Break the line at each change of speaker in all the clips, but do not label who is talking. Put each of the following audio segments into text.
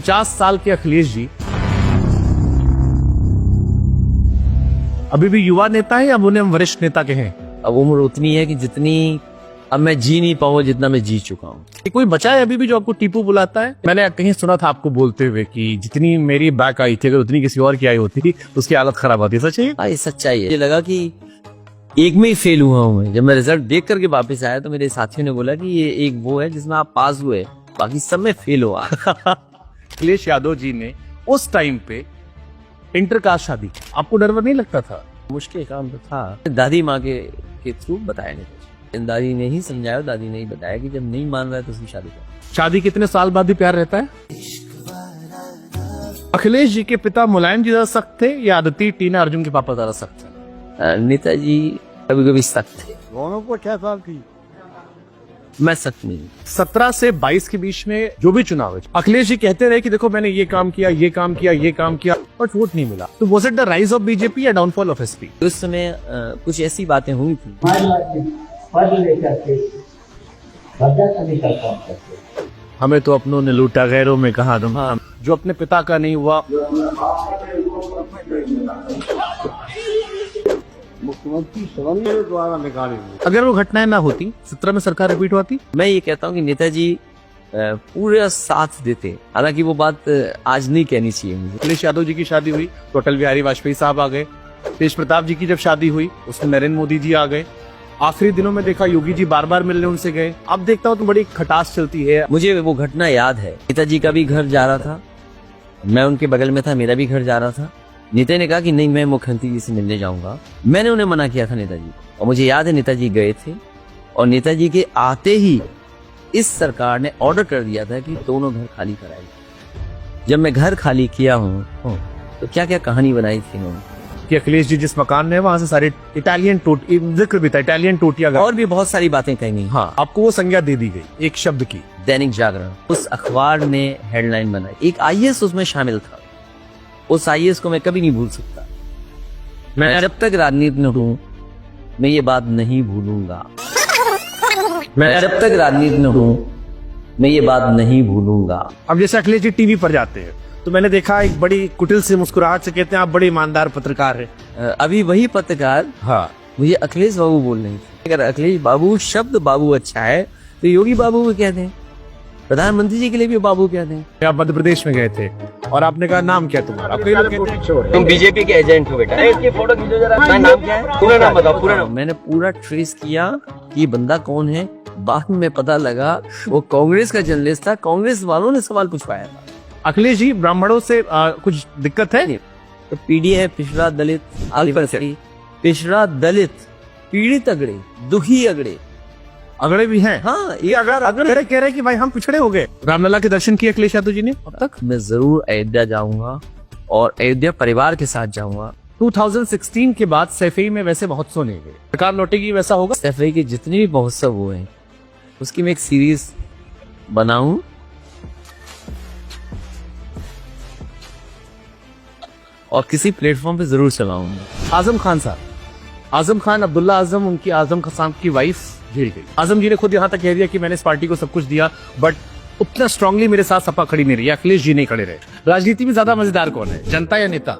50 साल के अखिलेश जी अभी भी युवा नेता है या उन्हें हम वरिष्ठ नेता कहें?
अब उम्र उतनी है कि जितनी अब मैं जी नहीं पाऊँ जितना मैं जी चुका हूँ।
कोई बचा है अभी भी जो आपको टीपू बुलाता है? मैंने कहीं सुना था आपको बोलते हुए कि जितनी मेरी बैक आई थी अगर उतनी किसी और की आई होती थी तो उसकी हालत खराब होती। सच है?
ये सच्चाई है। मुझे लगा कि एक में ही फेल हुआ हूँ मैं। जब मैं रिजल्ट देख करके वापस आया तो मेरे साथियों ने बोला कि ये एक वो है जिसमें आप पास हुए, बाकी सब में फेल हुआ।
अखिलेश यादव जी ने उस टाइम पे इंटरकास्ट शादी की, आपको डर नहीं लगता था?
मुश्किल काम तो था। दादी माँ के थ्रू बताया नहीं, दादी ने ही समझाया, दादी ने ही बताया कि जब नहीं मान रहा है तो उसकी शादी करो।
शादी कितने साल बाद भी प्यार रहता है? अखिलेश जी के पिता मुलायम जी ज्यादा सख्त थे या आदती टीना अर्जुन के पापा ज्यादा सख्त थे?
नेताजी कभी कभी सख्त थे।
दोनों को 6 साल की।
मैं सख्त नहीं।
17 से 22 के बीच में जो भी चुनाव है अखिलेश जी कहते रहे कि देखो मैंने ये काम किया, ये काम किया, ये काम किया, बट वोट नहीं मिला। तो was it the rise of BJP या डाउनफॉल ऑफ एसपी?
उस समय कुछ ऐसी बातें हुई थी।
हमें तो अपनों ने लूटा, गैरों में कहा दम। हाँ, जो अपने पिता का नहीं हुआ। मुख्यमंत्री द्वारा निकाली अगर वो घटनाएं ना होती 17 में सरकार रिपीट होती।
मैं ये कहता हूँ कि नेताजी पूरा साथ देते। हालांकि वो बात आज नहीं कहनी चाहिए मुझे।
अखिलेश यादव जी की शादी हुई तो अटल बिहारी वाजपेयी साहब आ गए। तेज प्रताप जी की जब शादी हुई उसमें नरेंद्र मोदी जी आ गए। आखिरी दिनों में देखा योगी जी बार बार मिलने उनसे गए। अब देखता हूँ तो बड़ी खटास चलती है।
मुझे वो घटना याद है। नेताजी का भी घर जा रहा था, मैं उनके बगल में था, मेरा भी घर जा रहा था। नेता ने कहा कि नहीं मैं मुख्यमंत्री जी से मिलने जाऊंगा। मैंने उन्हें मना किया था नेताजी को, और मुझे याद है नेताजी गए थे और नेताजी के आते ही इस सरकार ने ऑर्डर कर दिया था कि दोनों घर खाली कराए। जब मैं घर खाली किया हूँ तो क्या क्या कहानी बनाई थी उन्होंने
कि अखिलेश जी जिस मकान में वहां से सारे इटालियन जिक्र भी था, इटालियन टोटियां
और भी बहुत सारी बातें कही।
हाँ, आपको वो संज्ञा दे दी गई एक शब्द की।
दैनिक जागरण उस अखबार ने हेडलाइन बनाई, एक आईएएस उसमें शामिल था। उस आईएएस को मैं कभी नहीं भूल सकता। मैं जब तक राजनीति में हूँ मैं ये बात नहीं भूलूंगा। मैं जब तक राजनीति में हूँ मैं ये बात नहीं भूलूंगा।
अब जैसे अखिलेश जी टीवी पर जाते हैं तो मैंने देखा एक बड़ी कुटिल से मुस्कुराहट से कहते हैं आप बड़े ईमानदार पत्रकार हैं।
अभी वही पत्रकार
हाँ
मुझे अखिलेश बाबू बोल रहे थे। अगर अखिलेश बाबू शब्द बाबू अच्छा है तो योगी बाबू को क्या दें, प्रधानमंत्री जी के लिए भी बाबू क्या दें।
आप मध्य प्रदेश में गए थे और आपने कहा नाम क्या तुम्हारा?
तुम बीजेपी के एजेंट हो बेटा। इसकी फोटो खींचो जरा। नाम क्या है? पूरा नाम बताओ। पूरा नाम। मैंने पूरा ट्रेस किया कि बंदा कौन है। बाद में पता लगा वो कांग्रेस का जर्नलिस्ट था। कांग्रेस वालों ने सवाल पूछवाया था।
अखिलेश जी ब्राह्मणों से कुछ दिक्कत है?
तो पीढ़ी है पिछड़ा दलित, पिछड़ा दलित, पीड़ित अगड़े, दुखी अगड़े,
अगड़े भी हैं।
हाँ,
ये अगर कह रहे कि भाई हम पिछड़े हो गए। रामलला के दर्शन किए अखिलेश यादव जी ने अब तक?
मैं जरूर अयोध्या जाऊंगा और अयोध्या परिवार के साथ जाऊंगा।
2016 के बाद सैफई में वैसे महोत्सव नहीं हुए, सरकार लौटेगी वैसा होगा?
सैफई के जितने भी महोत्सव हुए हैं उसकी मैं एक सीरीज बनाऊं और किसी प्लेटफॉर्म पे जरूर चलाऊंगा।
आजम खान साहब, आजम खान अब्दुल्ला आजम, उनकी आजम खान की वाइफ झेल गई। आजम जी ने खुद यहाँ तक कह दिया कि मैंने इस पार्टी को सब कुछ दिया बट उतना स्ट्रांगली मेरे साथ सपा खड़ी नहीं रही, अखिलेश जी नहीं खड़े रहे। राजनीति में ज्यादा मजेदार कौन है, जनता या नेता?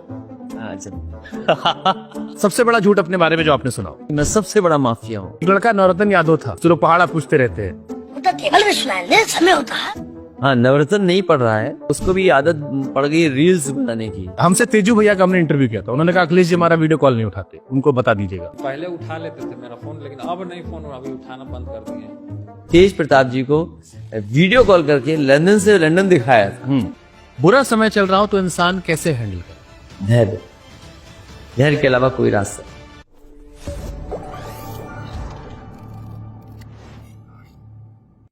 सबसे बड़ा झूठ अपने बारे में जो आपने सुना?
मैं सबसे बड़ा माफिया हूँ।
एक लड़का नवरत्न यादव था जो लोग पहाड़ा पूछते रहते हैं।
समय होता है। हाँ, नवरत्न नहीं पढ़ रहा है, उसको भी आदत पड़ गई रील्स बनाने की।
हमसे तेजू भैया का हमने इंटरव्यू किया था, उन्होंने कहा अखिलेश जी हमारा वीडियो कॉल नहीं उठाते, उनको बता दीजिएगा।
पहले उठा लेते थे मेरा फोन, लेकिन अब नहीं, फोन अभी उठाना बंद कर दिए।
तेज प्रताप जी को वीडियो कॉल करके लंदन से लंदन दिखाया था।
बुरा समय चल रहा हो तो इंसान कैसे हैंडल करे?
धैर्य, धैर्य के अलावा कोई रास्ता